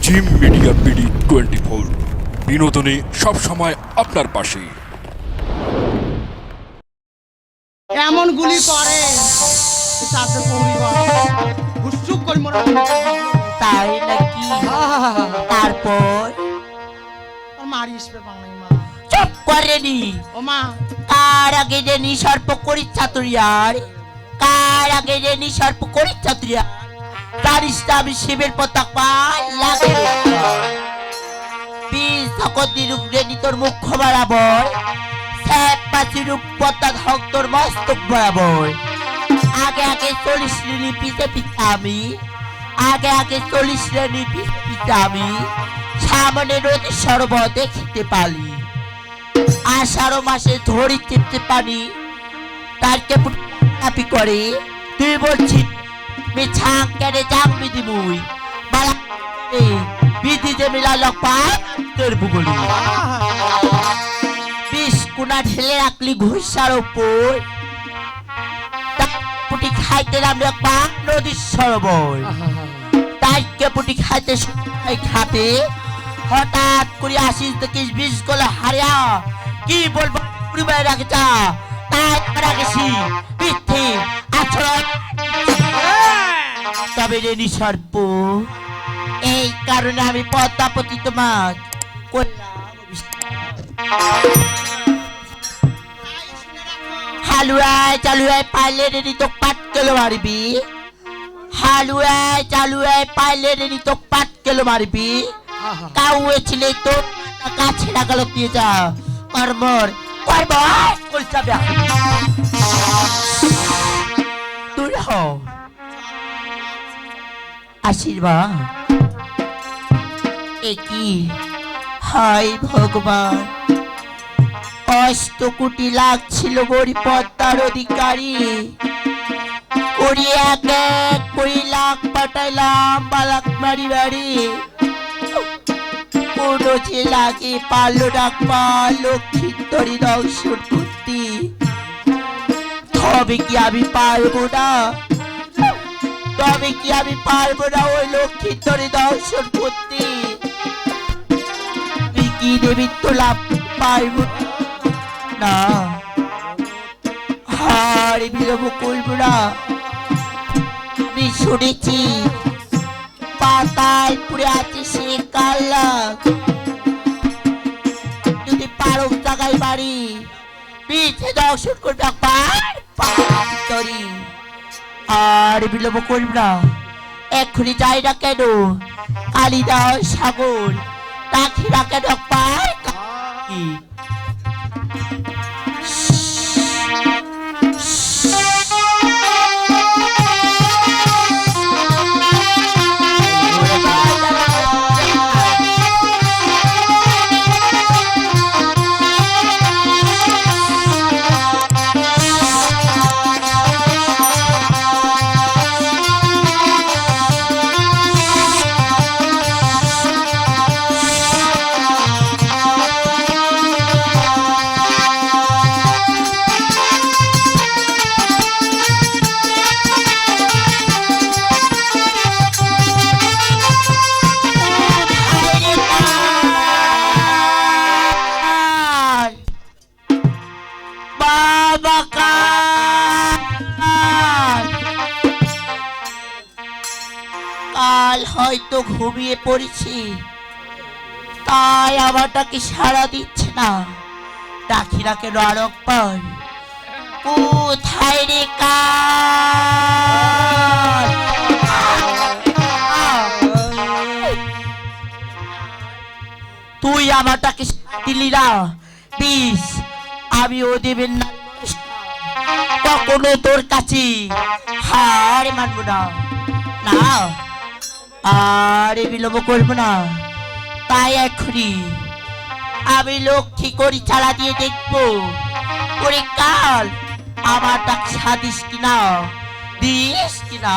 Gym media BD 24 বিনোদনে সব সময় আপনার পাশে। এমন গুলি করে সাথে পরিবার হুসুক করে মরে তাই নাকি? তারপর আর মারিস পে বাংলাই মা চুপ করেনি। ও মা কার আগে যে নিসর্প করি চাতুরিয়ার, কার আগে যে নিসর্প করি চাতুরিয়ার, জানিস না আমি শিবের পতাকা লাগে বীজ ধকতি রূপ রেনি তোর মুখ বরাবর, স্যাপ পাচি রূপ পতা ধক তোর মস্তক বরাবর। আগে আগে 40 শ্রেণী পিছে পিছে আমি, আগে আগে 40 শ্রেণী পিছে পিছে আমি, সামনে নদীর সরোবর দেখিতে পালি। আষাঢ় মাসে ধরি চিপতে পানি তারকে কাপি করে। তুই বলছি মিছা কেড়ে জাম বিধি মুই বালা বিধি যে মিলাল তোর ভূগোলি বিষ কুনা ঢেলে রাখলি ঘুষার ওপর, পুটি খাইতে নামলে নদীর সরোবর। তাইকে পুটি খাইতে খাতে হঠাৎ করে আসিস দেখিস বিষ গলে হারিয়া কি বলবো পরিবার রাখে যা তাই রাখেছি পিঠে আছড়। তবে রে নিসর্প, এই কারণে আমি পদ্মাপতি তোমার হালুয়ায় চালুয়ায় পাইলে রে তো পাট কেলো মারবি, হালুয়ায় চালুয়ায় পাইলে রে তো পাট কেলো মারবি। কাউয়ে ছিলে তো কাছে লাগালো দিয়ে যা কর্মর কর্ম কলচাবে তুই হও আশীর্বাদ। একই হায় ভগবান, অষ্টকোটি লাখ ছিল বড়ি পদ্মার অধিকারী, ওরি এক এক করে লাখ পাঠাইলাম বালাক বাড়ি বাড়ি। কোনো যে লাগে পারলো ডাকবা লক্ষ্মীর তরি দর্শন করতে, তবে কি আমি পারবো না, তবে কি আমি পারবো না ওই লক্ষ্মীর তরি দর্শন করতে? তুই কি দেবী তো লাভ পারবো না, হার বিলম্ব করবো না। আমি শুনেছি পাতায় পুড়ে আছে সে কাল্লা, যদি পারো জায়গায় বাড়ি পিঠে দর্শন করবে আর বিলম্ব করব না। এক্ষুনি যাই না কেন কালিদাস সাগর রাখি না কেন পায় কাল হয়তো ঘুমিয়ে পড়েছি, তাই আমারটাকে সাড়া দিচ্ছে না। ডাকি না কেন আর একবার, কোথায় রে কাল? তুই আমারটাকে দিলি না বিষ, আমি ও দেবেন না কখনো তোর কাছে হার মানবো না। না আরে বিলম্ব করবো না, তাই এখনই আমি লক্ষ্মী করি চালা দিয়ে দেখবো ওরে কাল আমার ডাক সাদিস কিনা দিস কিনা।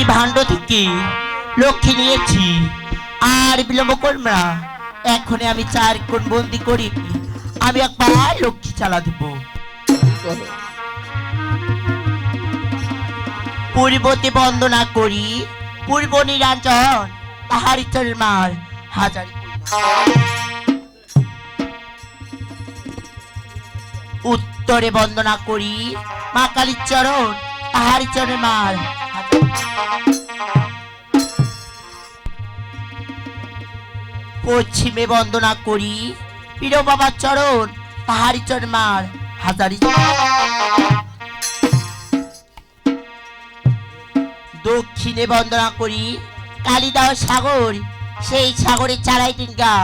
ভাণ্ড থেকে লক্ষ্মী নিয়েছি, আর বিলম্ব করব না। এখনই আমি 4 কোণ বন্দি করি, আমি একবার লক্ষ্মী চালা দেব। পূর্বতে বন্দনা করি, পূর্ব নিরঞ্জন তাহার চরণ মার হাজারি। উত্তরে বন্দনা করি, মা কালীর চরণ তাহার চরণ মার হাজারি। পশ্চিমে বন্দনা করি, পীর বাবার চরণ তাহারি চরণ মার হাজারি। দক্ষিণে বন্দনা করি, কালিদাহ সাগর, সেই সাগরের চারাই টিঙ্গা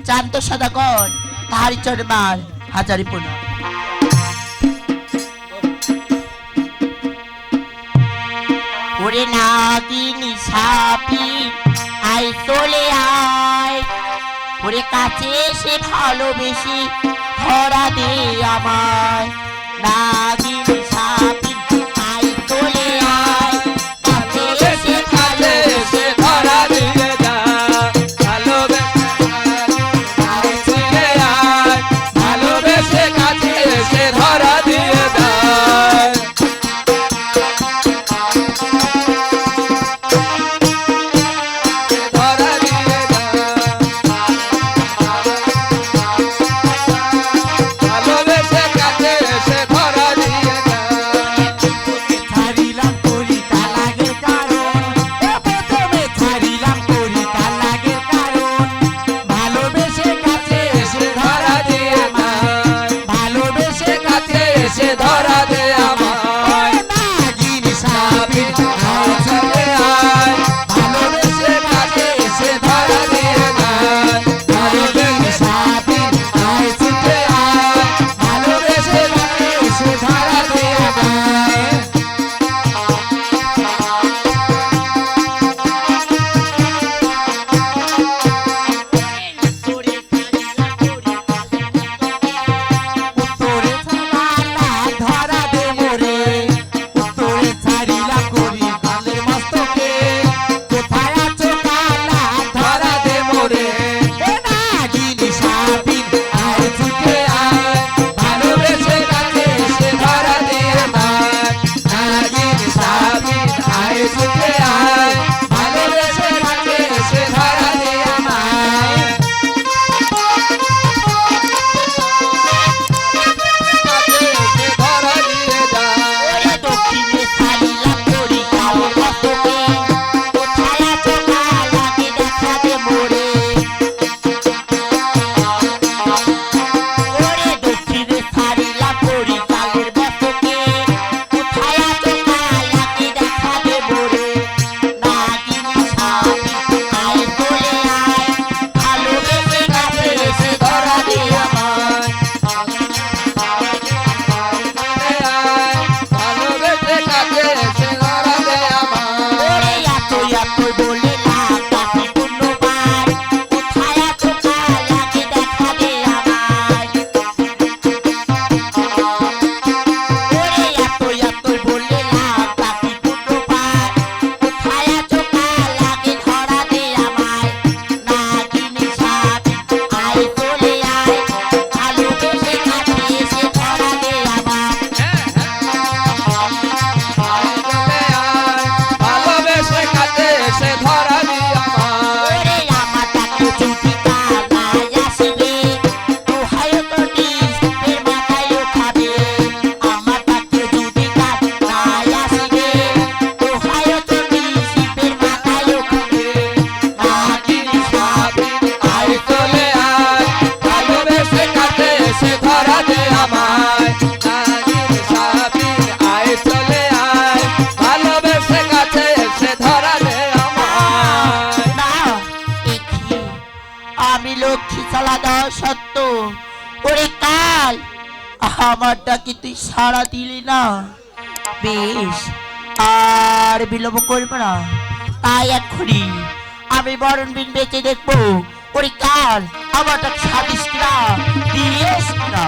চান্ত সদাগর তাহারি চরণ মার হাজারি পূর্ণ। ওরে নাগিনী সাপি আয় চলে আয়, ওরে কাছে এসে ভালোবেসে ধরা দে আমায়। নাগিনী সাপি আয় চলে আয়, কাছে এসে ভালোবেসে ধরা দিয়ে যা, ভালোবেসে কাছে এসে ধরা দিয়ে যা। ধরা দে আমার নাগিনী সাপি আয় চলে আয়, ভালোবেসে কাছে এসে ধরা দিয়ে যায়। নাগিনী সাপি আয় চলে আয়, ভালোবেসে কাছে এসে ধরা দিয়ে যায়। সত্য ওরে কাল আমার ডাকে তুই সাড়া দিলি না, বেশ আর বিলম্ব করব না। তাই এক্ষুনি আমি বরণ বিন বেঁচে দেখবো ওরে কাল আমার ডাক সাদিস না দিয়েস না।